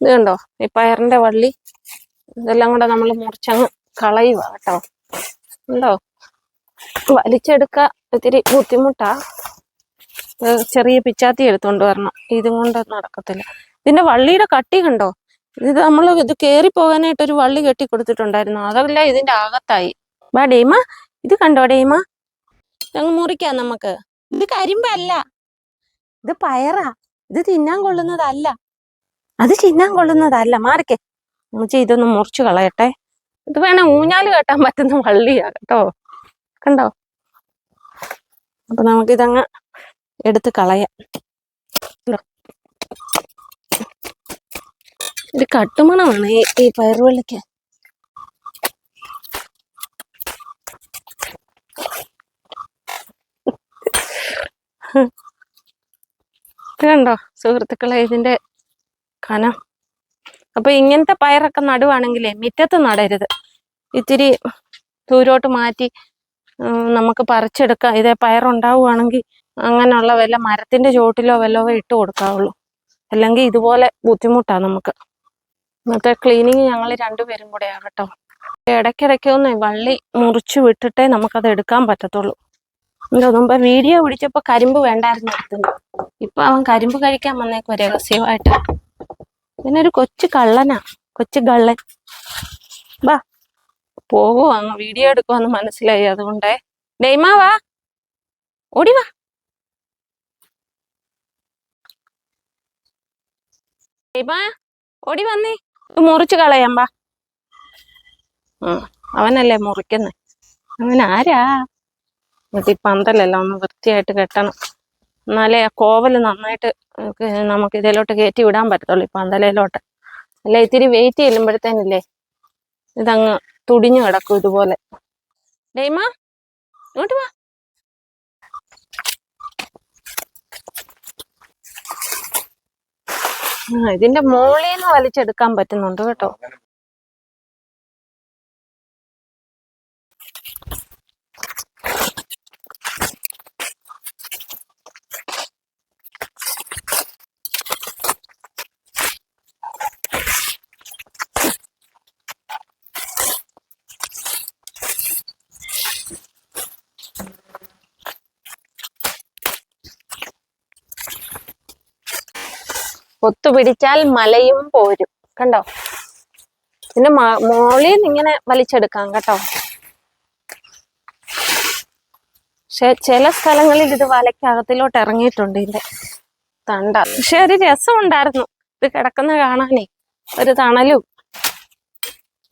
ഇത് കണ്ടോ, ഈ പയറിന്റെ വള്ളി ഇതെല്ലാം കൂടെ നമ്മൾ മുറിച്ചങ്ങ് കളയുക കേട്ടോ. ഉണ്ടോ, വലിച്ചെടുക്ക ഇത്തിരി ബുദ്ധിമുട്ടാ. ചെറിയ പിച്ചാത്തി എടുത്തോണ്ട് വരണം, ഇതും കൊണ്ട് നടക്കത്തില്ല. ഇതിന്റെ വള്ളിയുടെ കട്ടി കണ്ടോ, ഇത് നമ്മൾ ഇത് കേറി പോകാനായിട്ട് ഒരു വള്ളി കെട്ടി കൊടുത്തിട്ടുണ്ടായിരുന്നു, അതല്ല ഇതിന്റെ അകത്തായി. വാ ഡെയ്മ, ഇത് കണ്ടോ ഡെയ്മ, അങ്ങ് മുറിക്കാം നമുക്ക്. ഇത് കരിമ്പല്ല, ഇത് പയറാ, ഇത് തിന്നാൻ കൊള്ളുന്നതല്ല, അത് തിന്നാൻ കൊള്ളുന്നതല്ല. മാറിക്കേ മുച്ചി, ഇതൊന്ന് മുറിച്ചു കളയട്ടെ. ഇത് വേണേ ഊഞ്ഞാല് കെട്ടാൻ പറ്റുന്ന വള്ളിയാ കേട്ടോ, കണ്ടോ. അപ്പൊ നമുക്കിതങ്ങ് എടുത്ത് കളയാം. ഒരു കട്ടുമണമാണ് ഈ പയറുവള്ളിക്ക്. കണ്ടോ സുഹൃത്തുക്കളെ ഇതിന്റെ കനം. അപ്പൊ ഇങ്ങനത്തെ പയറൊക്കെ നടുവാണെങ്കിലേ മുറ്റത്ത് നടരുത്, ഇത്തിരി ദൂരോട്ട് മാറ്റി നമുക്ക് പറിച്ചെടുക്കാം. ഇതേ പയറുണ്ടാവുകയാണെങ്കിൽ അങ്ങനെയുള്ള വല്ല മരത്തിന്റെ ചുവട്ടിലോ വല്ലോ ഇട്ട് കൊടുക്കാവുള്ളൂ, അല്ലെങ്കിൽ ഇതുപോലെ ബുദ്ധിമുട്ടാണ് നമുക്ക്. ഇന്നത്തെ ക്ലീനിങ് ഞങ്ങൾ രണ്ടുപേരും കൂടെ ആകട്ടോ. ഇടയ്ക്കിടയ്ക്കൊന്ന് വള്ളി മുറിച്ചു വിട്ടിട്ടേ നമുക്കത് എടുക്കാൻ പറ്റത്തുള്ളൂ. എന്തോ മുമ്പ് വീഡിയോ പിടിച്ചപ്പോ കരിമ്പ് വേണ്ടായിരുന്നു എടുത്തുണ്ട്, ഇപ്പൊ അവൻ കരിമ്പ് കഴിക്കാൻ വന്നേക്കോ രഹസ്യമായിട്ട്. പിന്നെ ഒരു കൊച്ചു കള്ളനാ, കൊച്ചു കള്ളൻ. വാ പോകുവാ, വീഡിയോ എടുക്കുവാന്ന് മനസ്സിലായി, അതുകൊണ്ടേ. ഡെയ്മ വാ, ഓടി വാ. ഡെയ്മ ഓടി വന്നേ, മുറിച്ച് കളയാം വാ. അവനല്ലേ മുറിക്കുന്നേ, അവൻ ആരാ. ഈ പന്തലെല്ലാം ഒന്ന് വൃത്തിയായിട്ട് കെട്ടണം, എന്നാലേ ആ കോവല് നന്നായിട്ട് നമുക്ക് ഇതിലോട്ട് കയറ്റി വിടാൻ പറ്റത്തുള്ളൂ, ഈ പന്തലയിലോട്ട്. അല്ലെ ഇത്തിരി വെയിറ്റ് ചെല്ലുമ്പോഴത്തേനില്ലേ ഇതങ്ങ് തുടിഞ്ഞു കിടക്കും ഇതുപോലെ. ഡെയ്മ ഇങ്ങോട്ട് വാ. ഇതിന്റെ മോളിൽ നിന്ന് വലിച്ചെടുക്കാൻ പറ്റുന്നുണ്ട് കേട്ടോ. ഒത്തുപിടിച്ചാൽ മലയും പോരും, കണ്ടോ. പിന്നെ മോളിൽ നിന്ന് ഇങ്ങനെ വലിച്ചെടുക്കാം കേട്ടോ. പക്ഷെ ചില സ്ഥലങ്ങളിൽ ഇത് വലയ്ക്കകത്തിലോട്ട് ഇറങ്ങിയിട്ടുണ്ട് ഇതിന്റെ തണ്ട. പക്ഷെ ഒരു രസം ഉണ്ടായിരുന്നു ഇത് കിടക്കുന്ന കാണാനേ, ഒരു തണലും.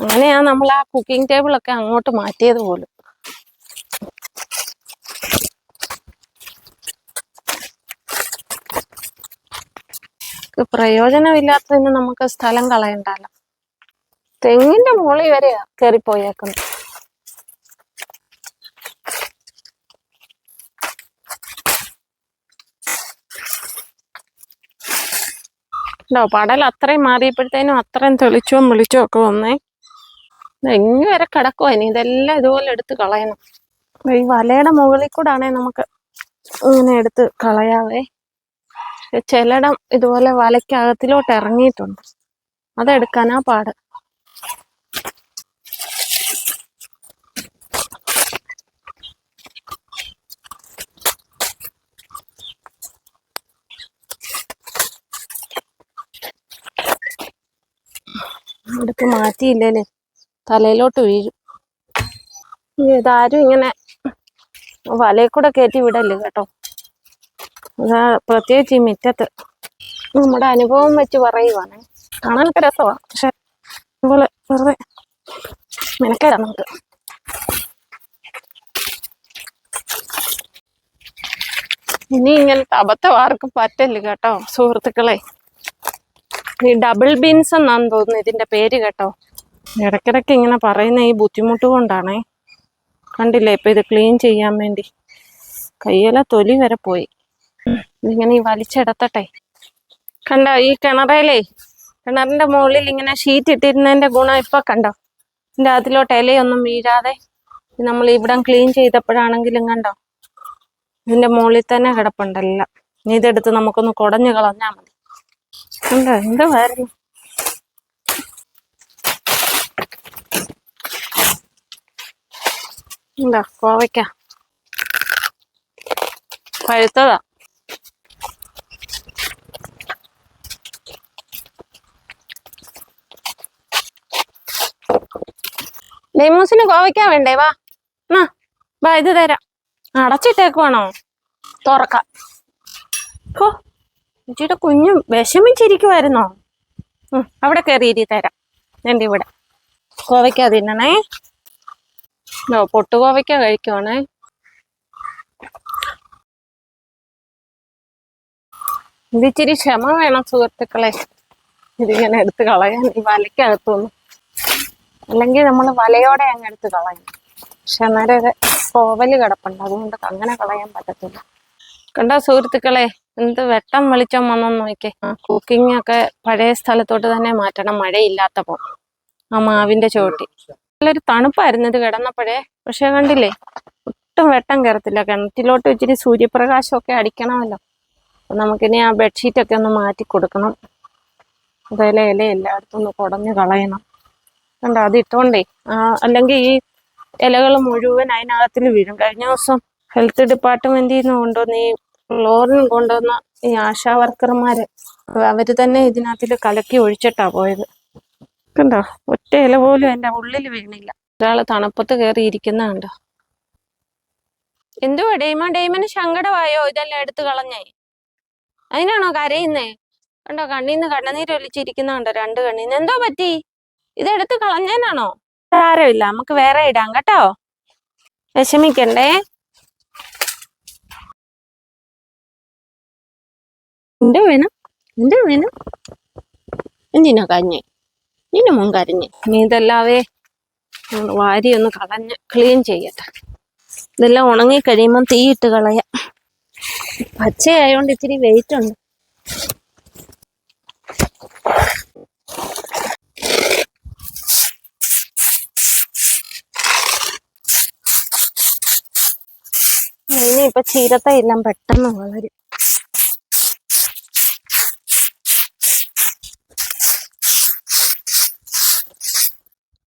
അങ്ങനെയാ നമ്മൾ ആ കുക്കിംഗ് ടേബിളൊക്കെ അങ്ങോട്ട് മാറ്റിയത് പോലും. പ്രയോജനമില്ലാത്തതിന് നമുക്ക് സ്ഥലം കളയണ്ടല്ലോ. തെങ്ങിന്റെ മുകളിൽ വരെയാ കയറിപ്പോയേക്കുന്നു. പടൽ അത്രയും മാറിയപ്പോഴത്തേനും അത്രയും തെളിച്ചോ ഒക്കെ വന്നേ. എങ്ങി വരെ കിടക്കുവാ, ഇനി ഇതെല്ലാം ഇതുപോലെ എടുത്ത് കളയണം. ഈ വലയുടെ മുകളിൽ കൂടെ ആണേ നമുക്ക് ഇങ്ങനെ എടുത്ത് കളയാവേ. ചിലയിടം ഇതുപോലെ വലയ്ക്കകത്തിലോട്ട് ഇറങ്ങിയിട്ടുണ്ട്, അതെടുക്കാനാ പാട്. എടുത്ത് മാറ്റിയില്ലേലേ തലയിലോട്ട് വീഴും. ഇതാരും ഇങ്ങനെ വലയിൽ കൂടെ കയറ്റി വിടല്ലേ കേട്ടോ. അതാ പ്രത്യേകിച്ച് ഈ മുറ്റത്ത് നമ്മുടെ അനുഭവം വെച്ച് പറയുവാണ്. കാണാനൊക്കെ രസമാണ്, പക്ഷെ അതുപോലെ വെറുതെ മെനക്കേടാ നമുക്ക്. ഇനി ഇങ്ങനത്തെ അബദ്ധം ആർക്കും പറ്റല്ല കേട്ടോ സുഹൃത്തുക്കളെ. ഈ ഡബിൾ ബീൻസ് എന്നാന്ന് തോന്നുന്നു ഇതിന്റെ പേര് കേട്ടോ. ഇടയ്ക്കിടയ്ക്ക് ഇങ്ങനെ പറയുന്ന ഈ ബുദ്ധിമുട്ട് കൊണ്ടാണേ. കണ്ടില്ലേ ഇപ്പൊ ഇത് ക്ലീൻ ചെയ്യാൻ വേണ്ടി കയ്യിലെ തൊലി വരെ പോയി. ഇതിങ്ങനെ ഈ വലിച്ചെടുത്തട്ടെ. കണ്ടോ ഈ കിണറിന്റെ മുകളിൽ ഇങ്ങനെ ഷീറ്റ് ഇട്ടിരുന്നതിന്റെ ഗുണം ഇപ്പൊ കണ്ടോ. ഇതിന്റെ അതിലോട്ട് ഇലയൊന്നും വീഴാതെ നമ്മൾ ഇവിടം ക്ലീൻ ചെയ്തപ്പോഴാണെങ്കിലും കണ്ടോ ഇതിന്റെ മുകളിൽ തന്നെ കിടപ്പുണ്ടല്ല. ഇനി ഇതെടുത്ത് നമുക്കൊന്ന് കുടഞ്ഞു കളഞ്ഞാൽ മതി. കണ്ടോ എന്തുവായിരുന്നു. എന്താ കോവയ്ക്ക പഴുത്തതാ. ഡെയ്മോസിന് കോവയ്ക്ക വേണ്ടേ? വാ വാ, ഇത് തരാം. അടച്ചിട്ടേക്കുവാണോ? തുറക്കാം. ഹോ, ചേച്ചിയുടെ കുഞ്ഞും വിഷമിച്ചിരിക്കുവായിരുന്നോ? അവിടെ കയറിയിരി, തരാം. എൻ്റെ ഇവിടെ കോവയ്ക്ക തിന്നണേ. പൊട്ടുകോവയ്ക്ക കഴിക്കുവാണേ. ഇതിച്ചിരി ക്ഷമ വേണം സുഹൃത്തുക്കളെ, ഇതിങ്ങനെ എടുത്ത് കളയാൻ ഈ വലയ്ക്കകത്തൊന്നും. അല്ലെങ്കിൽ നമ്മൾ വലയോടെ അങ്ങ് എടുത്ത് കളയും. പക്ഷെ അന്നേരം കോവല് കിടപ്പുണ്ട്, അതുകൊണ്ട് അങ്ങനെ കളയാൻ പറ്റത്തില്ല. കണ്ടോ സുഹൃത്തുക്കളെ, എന്ത് വെട്ടം വെളിച്ചം വന്നെന്ന് നോക്കിയേ. കുക്കിംഗ് ഒക്കെ പഴയ സ്ഥലത്തോട്ട് തന്നെ മാറ്റണം, മഴയില്ലാത്തപ്പോ. ആ മാവിന്റെ ചോട്ടി നല്ലൊരു തണുപ്പായിരുന്നു ഇത് കിടന്നപ്പോഴേ. പക്ഷെ കണ്ടില്ലേ, ഒട്ടും വെട്ടം കയറത്തില്ല. കിണറ്റിലോട്ട് ഇച്ചിരി സൂര്യപ്രകാശമൊക്കെ അടിക്കണമല്ലോ. അപ്പൊ നമുക്കിനി ആ ബെഡ്ഷീറ്റൊക്കെ ഒന്ന് മാറ്റി കൊടുക്കണം. അതേലെ ഇല എല്ലായിടത്തും ഒന്ന് കുടഞ്ഞു കളയണം. കണ്ടോ, അത് ഇട്ടോണ്ടേ അല്ലെങ്കിൽ ഈ ഇലകൾ മുഴുവൻ അതിനകത്തിൽ വീഴും. കഴിഞ്ഞ ദിവസം ഹെൽത്ത് ഡിപ്പാർട്ട്മെന്റിൽ നിന്ന് കൊണ്ടുവന്ന് ഈ ക്ലോറിൻ കൊണ്ടുവന്ന ഈ ആശാ വർക്കർമാര് അവര് തന്നെ ഇതിനകത്തിൽ കലക്കി ഒഴിച്ചിട്ടാ പോയത്. കണ്ടോ, ഒറ്റ ഇല പോലും എൻ്റെ ഉള്ളിൽ വീണില്ല. ഒരാള് തണുപ്പത്ത് കയറി ഇരിക്കുന്ന കണ്ടോ. എന്തുവാ ഡെയ്മന് സങ്കടമായോ ഇതെല്ലാം എടുത്തു കളഞ്ഞേ? അതിനാണോ കരയുന്നേ? കണ്ടോ, കണ്ണീന്ന് കണ്ണുനീരൊലിച്ചിരിക്കുന്ന കണ്ടോ, 2 കണ്ണീന്ന്. എന്തോ പറ്റി? ഇതെടുത്ത് കളഞ്ഞേനാണോ? സാരമില്ല, നമുക്ക് വേറെ ഇടാം കേട്ടോ, വിഷമിക്കണ്ടേ. എന്തോ വേണം എന്തിനാ കരഞ്ഞേ? നിന്റെ മോൻ കരഞ്ഞേ? നീ ഇതെല്ലാവേ വാരി ഒന്ന് കളഞ്ഞ് ക്ലീൻ ചെയ്യട്ടെ. ഇതെല്ലാം ഉണങ്ങി കഴിയുമ്പം തീയിട്ട് കളയാം. പച്ചയായോണ്ട് ഇത്തിരി വെയിറ്റ് ഉണ്ട്. ഇനിയിപ്പൊ ചീരത്തയെല്ലാം പെട്ടെന്ന് വളരും.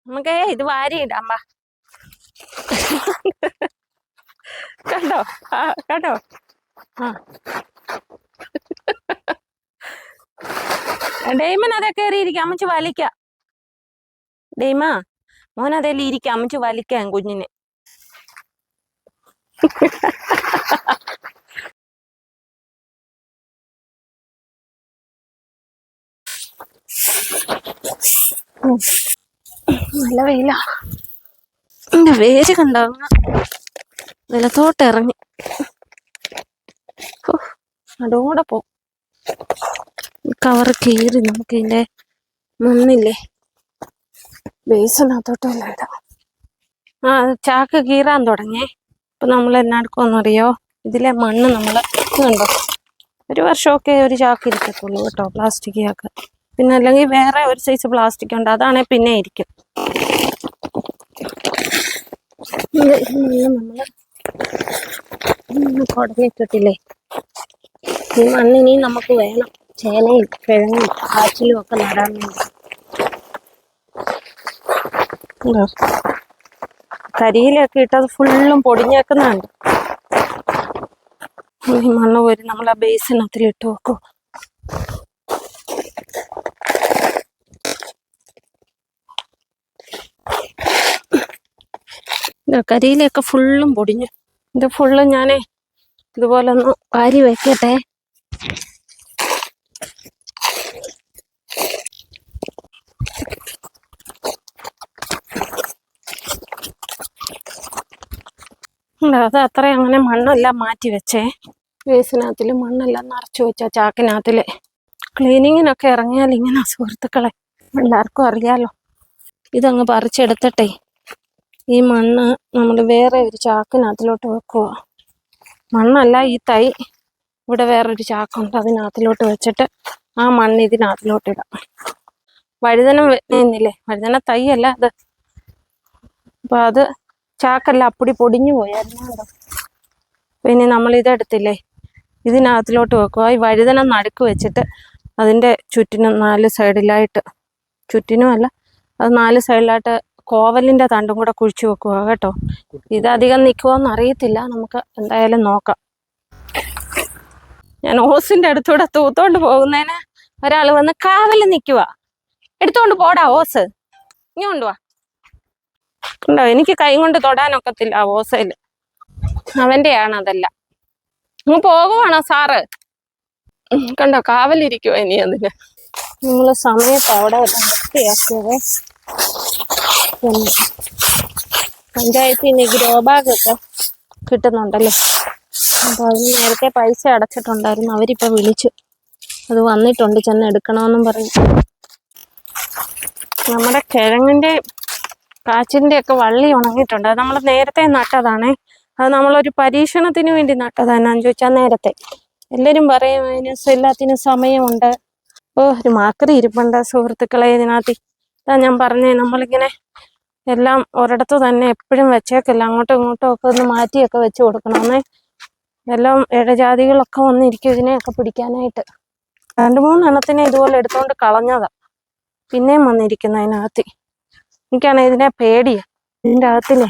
നമുക്ക് ഇത് വാരിയിടാം. കണ്ടോ കേട്ടോ. ഡെയ്മൻ അതെ കയറിയിരിക്കാം, അമ്മച്ച് വലിക്കാം. ഡെയ്മാ, മോൻ അതേലും ഇരിക്കാം, അമ്മച്ച് വലിക്കാം കുഞ്ഞിനെ. നല്ല വെയില. വേര് കണ്ടോ, നിലത്തോട്ട് ഇറങ്ങി. അതോടെ പോ. കവറ് കീറി നമുക്ക് ഇതിന്റെ മണ്ണില്ലേ ബേസിനകത്തോട്ട് ഇടാം. ചാക്ക് കീറാൻ തുടങ്ങിയേ. ഇപ്പൊ നമ്മൾ എന്നാടുക്കുമെന്നറിയോ, ഇതിലെ മണ്ണ് നമ്മൾ കണ്ടോ, 1 വർഷമൊക്കെ ഒരു ചാക്ക് ഇരിക്കത്തുള്ളൂ കേട്ടോ, പ്ലാസ്റ്റിക് ചാക്ക്. പിന്നെ അല്ലെങ്കിൽ വേറെ ഒരു സൈസ് പ്ലാസ്റ്റിക് ഉണ്ട്, അതാണെ പിന്നെ ഇരിക്കും. നമ്മൾ കുടഞ്ഞിട്ടിട്ടില്ലേ, ഈ മണ്ണിനി നമുക്ക് വേണം ചേനയും കിഴങ്ങും കാച്ചിലും ഒക്കെ നടാൻ വേണ്ടി. കരിയിലൊക്കെ ഇട്ടത് ഫുള്ളും പൊടിഞ്ഞേക്കുന്നുണ്ട്. ഈ മണ്ണ് പോയി നമ്മൾ ആ ബേസിനകത്തിൽ ഇട്ട് വെക്കും. കരിയിലൊക്കെ ഫുള്ളും പൊടിഞ്ഞു. ഇത് ഫുള്ള് ഞാനേ ഇതുപോലെ ഒന്ന് വാരി വെക്കട്ടെ. അത് അത്ര അങ്ങനെ മണ്ണെല്ലാം മാറ്റി വെച്ചേ. ബേസിനകത്തില് മണ്ണെല്ലാം നിറച്ചു വെച്ച ചാക്കിനകത്തില്. ക്ലീനിങ്ങിനൊക്കെ ഇറങ്ങിയാൽ ഇങ്ങനെ സുഹൃത്തുക്കളെ, എല്ലാവർക്കും അറിയാലോ. ഇതങ്ങ് പറിച്ചെടുത്തിട്ടെ ഈ മണ്ണ് നമ്മൾ വേറെ ഒരു ചാക്കിനകത്തിലോട്ട് വെക്കുക. മണ്ണല്ല, ഈ തൈ ഇവിടെ വേറൊരു ചാക്കുണ്ട്, അതിനകത്തിലോട്ട് വെച്ചിട്ട് ആ മണ്ണ് ഇതിനകത്തിലോട്ട് ഇടാം. വഴുതന വെന്നില്ലേ, വഴുതന തൈയല്ല അത്. അപ്പൊ അത് ചാക്കെല്ലാം അപ്പടി പൊടിഞ്ഞു പോയായിരുന്നു. പിന്നെ നമ്മൾ ഇതെടുത്തില്ലേ, ഇതിനകത്തിലോട്ട് വെക്കുക. ഈ വഴുതന നടുക്ക് വെച്ചിട്ട് അതിൻ്റെ ചുറ്റിനും 4 സൈഡിലായിട്ട്, ചുറ്റിനും അല്ല, അത് 4 സൈഡിലായിട്ട് കോവലിന്റെ തണ്ടും കൂടെ കുഴിച്ചു വെക്കുക കേട്ടോ. ഇതധികം നിൽക്കുമോന്ന് അറിയത്തില്ല, നമുക്ക് എന്തായാലും നോക്കാം. ഞാൻ ഓസിന്റെ അടുത്തൂടെ തൂത്തോണ്ട് പോകുന്നതിന് ഒരാൾ വന്ന് കാവല് നിൽക്കുക. എടുത്തോണ്ട് പോടാ ഓസ്, ഇനി കൊണ്ടുവാ. ഉണ്ടോ, എനിക്ക് കൈ കൊണ്ട് തൊടാനൊക്കത്തില്ല ആ ഓസയില്, അവന്റെയാണ് അതെല്ലാം. അങ്ങ് പോകുവാണോ സാറ്? കണ്ടോ, കാവലിരിക്കുവോ ഇനി അതിന്. നമ്മള് സമയത്ത് അവിടെ വൃത്തിയാക്കിയത്. പിന്നെ പഞ്ചായത്തിൽ നിന്ന് ഗ്രോ ബാഗൊക്കെ കിട്ടുന്നുണ്ടല്ലോ, അപ്പൊ അതിന് നേരത്തെ പൈസ അടച്ചിട്ടുണ്ടായിരുന്നു. അവരിപ്പോ വിളിച്ചു, അത് വന്നിട്ടുണ്ട്, ചെന്ന് എടുക്കണമെന്നും പറഞ്ഞു. നമ്മുടെ കിഴങ്ങിന്റെ കാച്ചിന്റെ ഒക്കെ വള്ളി ഉണങ്ങിയിട്ടുണ്ട്. അത് നമ്മൾ നേരത്തെ നട്ടതാണേ. അത് നമ്മളൊരു പരീക്ഷണത്തിന് വേണ്ടി നട്ടതാണ്. എന്നാന്ന് ചോദിച്ചാൽ നേരത്തെ എല്ലാവരും പറയും അതിന് എല്ലാത്തിനും സമയമുണ്ട്. ഒരു മാക്രി ഇരിപ്പുണ്ട് സുഹൃത്തുക്കളെ ഇതിനകത്ത്. ഇതാ ഞാൻ പറഞ്ഞേ, നമ്മളിങ്ങനെ എല്ലാം ഒരിടത്ത് തന്നെ എപ്പോഴും വെച്ചേക്കില്ല, അങ്ങോട്ടും ഇങ്ങോട്ടും ഒക്കെ ഒന്ന് മാറ്റിയൊക്കെ വെച്ച് കൊടുക്കണമെന്നേ. എല്ലാം ഇഴജാതികളൊക്കെ വന്നിരിക്കും ഇതിനെയൊക്കെ പിടിക്കാനായിട്ട്. 2-3 എണ്ണത്തിനെ ഇതുപോലെ എടുത്തോണ്ട് കളഞ്ഞതാ, പിന്നെയും വന്നിരിക്കുന്നു അതിനകത്ത്. എനിക്കാണെങ്കിൽ ഇതിനെ പേടിയാ. ഇതിൻ്റെ അകത്തില്ലേ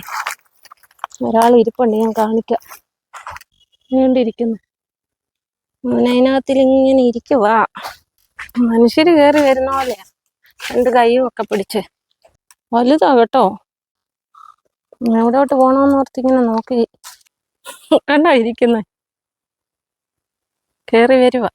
ഒരാൾ ഇരിപ്പുണ്ട്, ഞാൻ കാണിക്കാം. നീണ്ടിരിക്കുന്നു, അതിനകത്തിൽ ഇങ്ങനെ ഇരിക്കുവാ. മനുഷ്യര് കയറി വരുന്ന പോലെയാ, 2 കൈയും ഒക്കെ പിടിച്ച്. വലുതാ കേട്ടോ. എവിടോട്ട് പോണോന്ന് ഓർത്തിങ്ങനെ നോക്കി. കണ്ടോ ഇരിക്കുന്ന, കയറി വരുവാ.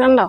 കണ്ടോ,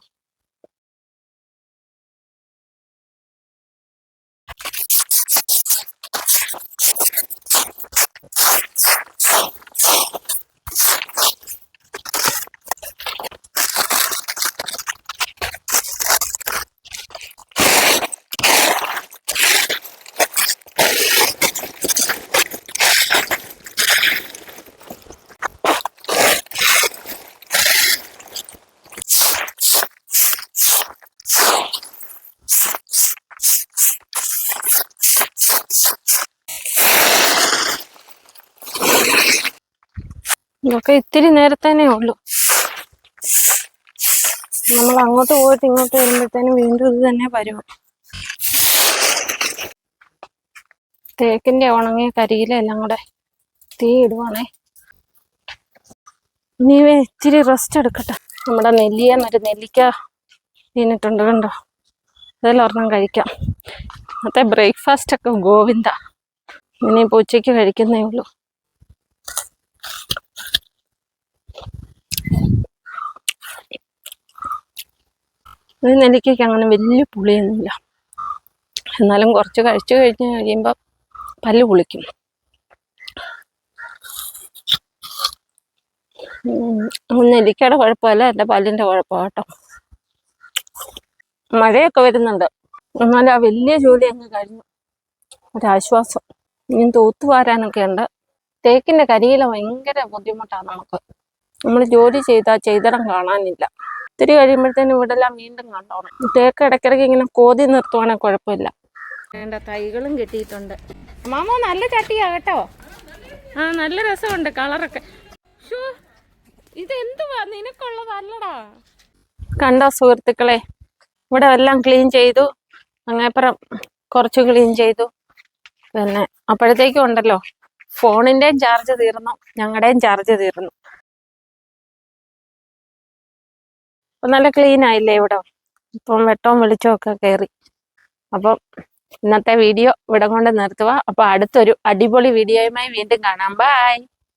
ഇതൊക്കെ ഇത്തിരി നേരത്തേനേ ഉള്ളൂ. നമ്മൾ അങ്ങോട്ട് പോയിട്ട് ഇങ്ങോട്ട് വരുമ്പോഴത്തേനും വീണ്ടും ഇത് തന്നെ വരും. തേക്കിന്റെ ഉണങ്ങിയ കരിയിലെല്ലാം കൂടെ തീ ഇടുവാണേ. ഇനി ഇച്ചിരി റെസ്റ്റ് എടുക്കട്ടെ. നമ്മുടെ നെല്ലിയെന്നൊരു നെല്ലിക്ക വീണിട്ടുണ്ട് കണ്ടോ, അതെല്ലാം ഒരെണ്ണം കഴിക്കാം. അന്നത്തെ ബ്രേക്ക്ഫാസ്റ്റ് ഒക്കെ ഗോവിന്ദ. ഇനിയിപ്പോൾ ഉച്ചയ്ക്ക് കഴിക്കുന്നേ ഉള്ളൂ. ഈ നെല്ലിക്കയ്ക്ക് അങ്ങനെ വലിയ പുളിയൊന്നുമില്ല, എന്നാലും കുറച്ച് കഴിച്ചു കഴിയുമ്പോൾ പല്ല് പുളിക്കും. നെല്ലിക്കയുടെ കുഴപ്പമല്ല, എൻ്റെ പല്ലിൻ്റെ കുഴപ്പമാണ് കേട്ടോ. മഴയൊക്കെ വരുന്നുണ്ട്, എന്നാൽ ആ വലിയ ജോലി അങ്ങ് കഴിഞ്ഞു, ഒരാശ്വാസം. ഇനി തൂത്തുവാരാനൊക്കെ ഉണ്ട്. തേക്കിൻ്റെ കരിയില ഭയങ്കര ബുദ്ധിമുട്ടാണ് നമുക്ക്. നമ്മൾ ജോലി ചെയ്തിടം കാണാനില്ല. ഇത്തിരി കഴിയുമ്പോഴത്തേനും ഇവിടെല്ലാം വീണ്ടും കണ്ടോണം. തേക്ക് ഇടയ്ക്കിടയ്ക്ക് ഇങ്ങനെ കോതി നിർത്തുവാണെങ്കിൽ കുഴപ്പമില്ല. വേണ്ട തൈകളും കിട്ടിയിട്ടുണ്ട്. മാമോ നല്ല ചട്ടിയാ കേട്ടോ. ആ നല്ല രസമുണ്ട് കളറൊക്കെ. ഇതെന്തുവാ നിനക്കുള്ളതല്ലടാ. കണ്ടോ സുഹൃത്തുക്കളെ, ഇവിടെ എല്ലാം ക്ലീൻ ചെയ്തു. അങ്ങേപ്പുറം കുറച്ച് ക്ലീൻ ചെയ്തു. പിന്നെ അപ്പോഴത്തേക്കും ഉണ്ടല്ലോ, ഫോണിൻ്റെയും ചാർജ് തീർന്നു, ഞങ്ങളുടെയും ചാർജ് തീർന്നു. അപ്പം നല്ല ക്ലീൻ ആയില്ലേ ഇവിടെ. ഇപ്പം വെട്ടവും വെളിച്ചവും ഒക്കെ കയറി. അപ്പം ഇന്നത്തെ വീഡിയോ ഇവിടെ കൊണ്ട് നിർത്തുക. അപ്പോൾ അടുത്തൊരു അടിപൊളി വീഡിയോയുമായി വീണ്ടും കാണാം. ബൈ.